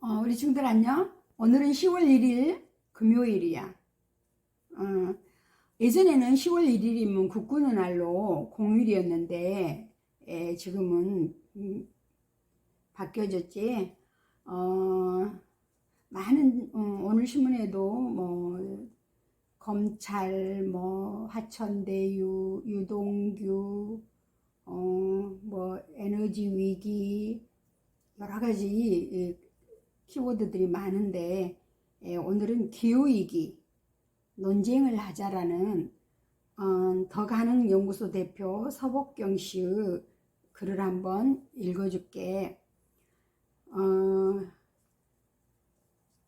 우리 친구들 안녕? 오늘은 10월 1일 금요일이야. 예전에는 10월 1일이면 국군의 날로 공휴일이었는데 지금은 바뀌어졌지. 많은 오늘 신문에도 뭐 검찰, 뭐 화천대유, 유동규, 뭐 에너지 위기 여러 가지 키워드들이 많은데 오늘은 기후위기 논쟁을 하자라는 더 가능 연구소 대표 서복경 씨의 글을 한번 읽어줄게.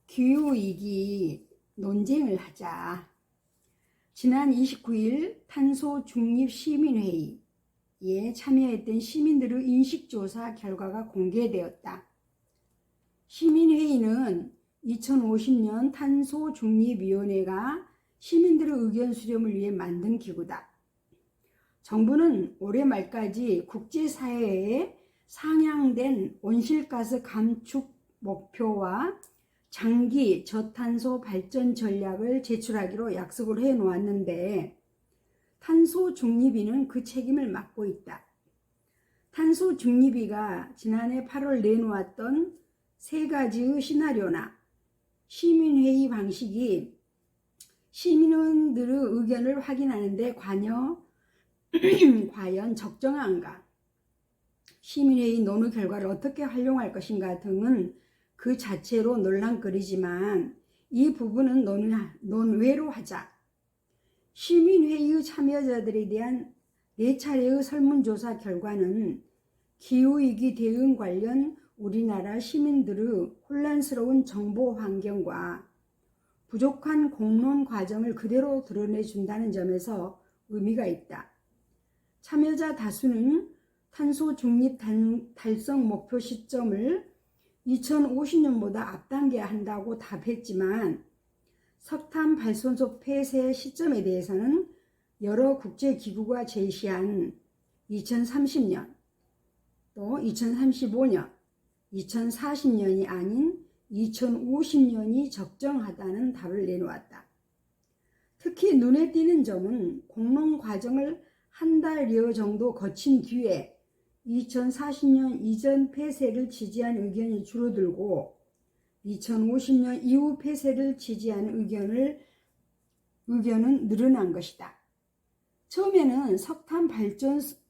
기후위기 논쟁을 하자. 지난 29일 탄소 중립 시민회의에 참여했던 시민들의 인식조사 결과가 공개되었다. 시민회의는 2050년 탄소중립위원회가 시민들의 의견 수렴을 위해 만든 기구다. 정부는 올해 말까지 국제사회에 상향된 온실가스 감축 목표와 장기 저탄소 발전 전략을 제출하기로 약속을 해놓았는데 탄소중립위는 그 책임을 맡고 있다. 탄소중립위가 지난해 8월 내놓았던 세 가지의 시나리오나 시민회의 방식이 시민들의 의견을 확인하는 데 과연 적정한가, 시민회의 논의 결과를 어떻게 활용할 것인가 등은 그 자체로 논란거리지만 이 부분은 논외로 하자. 시민회의 참여자들에 대한 4차례의 설문조사 결과는 기후위기 대응 관련 우리나라 시민들의 혼란스러운 정보 환경과 부족한 공론 과정을 그대로 드러내준다는 점에서 의미가 있다. 참여자 다수는 탄소 중립 달성 목표 시점을 2050년보다 앞당겨야 한다고 답했지만 석탄 발전소 폐쇄 시점에 대해서는 여러 국제기구가 제시한 2030년 또 2035년 2040년이 아닌 2050년이 적정하다는 답을 내놓았다. 특히 눈에 띄는 점은 공론 과정을 한 달여 정도 거친 뒤에 2040년 이전 폐쇄를 지지한 의견이 줄어들고 2050년 이후 폐쇄를 지지하는 의견은 늘어난 것이다. 처음에는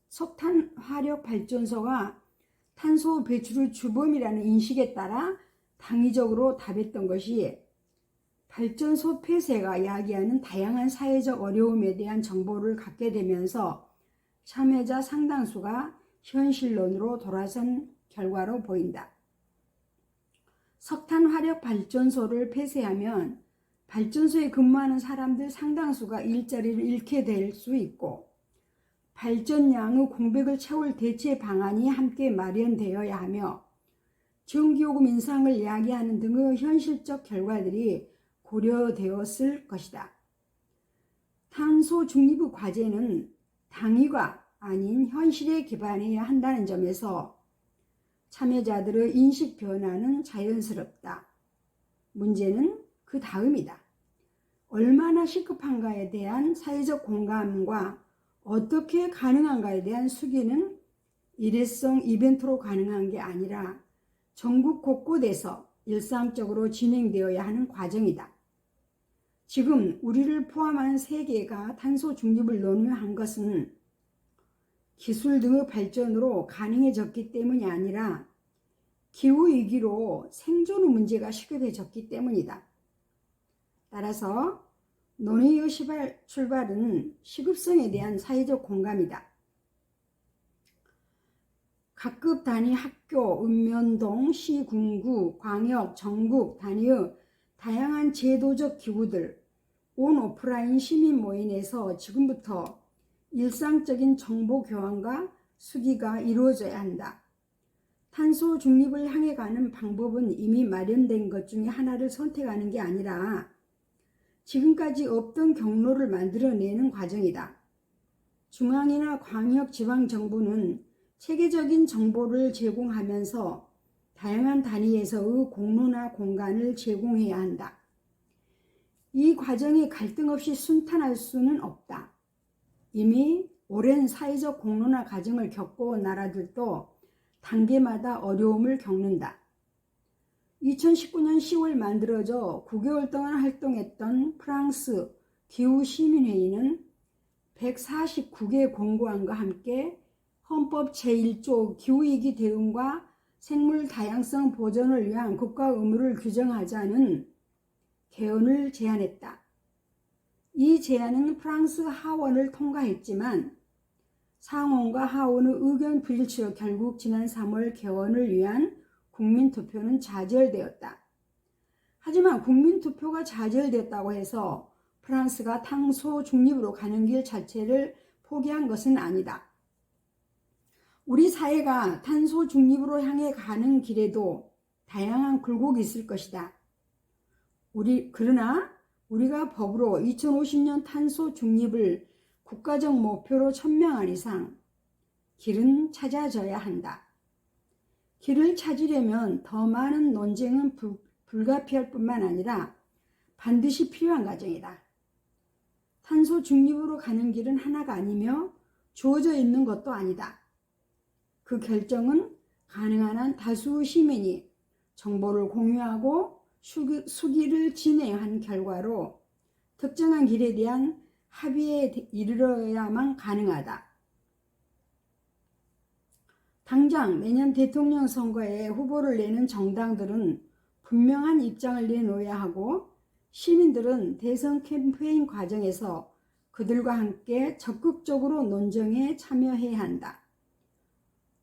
석탄 화력 발전소가 탄소 배출의 주범이라는 인식에 따라 당위적으로 답했던 것이 발전소 폐쇄가 야기하는 다양한 사회적 어려움에 대한 정보를 갖게 되면서 참여자 상당수가 현실론으로 돌아선 결과로 보인다. 석탄 화력 발전소를 폐쇄하면 발전소에 근무하는 사람들 상당수가 일자리를 잃게 될 수 있고 발전량의 공백을 채울 대체 방안이 함께 마련되어야 하며 전기요금 인상을 이야기하는 등의 현실적 결과들이 고려되었을 것이다. 탄소 중립의 과제는 당위가 아닌 현실에 기반해야 한다는 점에서 참여자들의 인식 변화는 자연스럽다. 문제는 그 다음이다. 얼마나 시급한가에 대한 사회적 공감과 어떻게 가능한가에 대한 수기는 일회성 이벤트로 가능한 게 아니라 전국 곳곳에서 일상적으로 진행되어야 하는 과정이다. 지금 우리를 포함한 세계가 탄소 중립을 논의한 것은 기술 등의 발전으로 가능해졌기 때문이 아니라 기후위기로 생존의 문제가 시급해졌기 때문이다. 따라서 논의의 출발은 시급성에 대한 사회적 공감이다. 각급 단위 학교, 읍면동, 시, 군구, 광역, 전국 단위의 다양한 제도적 기구들, 온 오프라인 시민 모임에서 지금부터 일상적인 정보 교환과 수기가 이루어져야 한다. 탄소 중립을 향해 가는 방법은 이미 마련된 것 중에 하나를 선택하는 게 아니라 지금까지 없던 경로를 만들어내는 과정이다. 중앙이나 광역 지방정부는 체계적인 정보를 제공하면서 다양한 단위에서의 공로나 공간을 제공해야 한다. 이 과정이 갈등 없이 순탄할 수는 없다. 이미 오랜 사회적 공론화 과정을 겪어온 나라들도 단계마다 어려움을 겪는다. 2019년 10월 만들어져 9개월 동안 활동했던 프랑스 기후시민회의는 149개 공고안과 함께 헌법 제1조 기후위기 대응과 생물 다양성 보존을 위한 국가 의무를 규정하자는 개헌을 제안했다. 이 제안은 프랑스 하원을 통과했지만 상원과 하원의 의견 불일치로 결국 지난 3월 개헌을 위한 국민투표는 좌절되었다. 하지만 국민투표가 좌절됐다고 해서 프랑스가 탄소 중립으로 가는 길 자체를 포기한 것은 아니다. 우리 사회가 탄소 중립으로 향해 가는 길에도 다양한 굴곡이 있을 것이다. 그러나 우리가 법으로 2050년 탄소 중립을 국가적 목표로 천명한 이상 길은 찾아져야 한다. 길을 찾으려면 더 많은 논쟁은 불가피할 뿐만 아니라 반드시 필요한 과정이다. 탄소 중립으로 가는 길은 하나가 아니며 주어져 있는 것도 아니다. 그 결정은 가능한 한 다수 시민이 정보를 공유하고 수기를 진행한 결과로 특정한 길에 대한 합의에 이르러야만 가능하다. 당장 내년 대통령 선거에 후보를 내는 정당들은 분명한 입장을 내놓아야 하고 시민들은 대선 캠페인 과정에서 그들과 함께 적극적으로 논쟁에 참여해야 한다.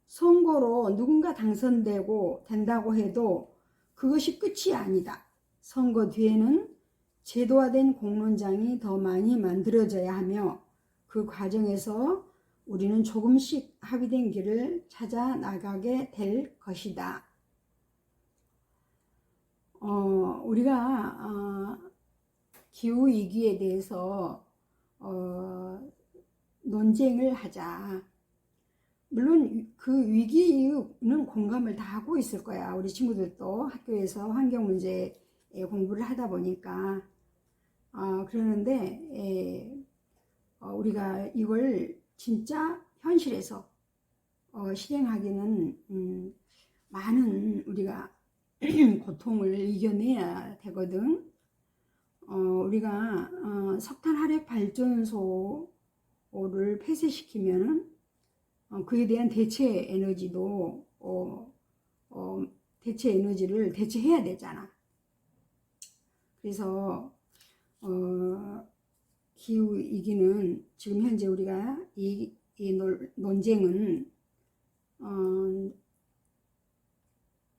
선거로 누군가 당선되고 된다고 해도 그것이 끝이 아니다. 선거 뒤에는 제도화된 공론장이 더 많이 만들어져야 하며 그 과정에서 우리는 조금씩 합의된 길을 찾아 나가게 될 것이다. 우리가 기후위기에 대해서 논쟁을 하자. 물론 그 위기는 공감을 다 하고 있을 거야. 우리 친구들도 학교에서 환경 문제 공부를 하다 보니까. 그러는데 우리가 이걸 진짜 현실에서 실행하기는 많은 우리가 고통을 이겨내야 되거든. 우리가 석탄 화력 발전소를 폐쇄시키면은 그에 대한 대체 에너지도 대체 에너지를 대체해야 되잖아. 그래서 기후 위기는 지금 현재 우리가 이 논쟁은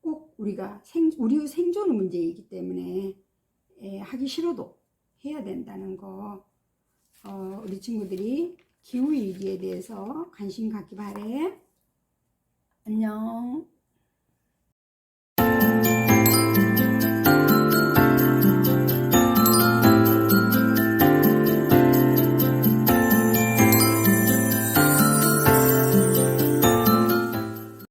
꼭 우리가 우리 생존 문제이기 때문에 하기 싫어도 해야 된다는 거 우리 친구들이 기후 위기에 대해서 관심 갖기 바래. 안녕.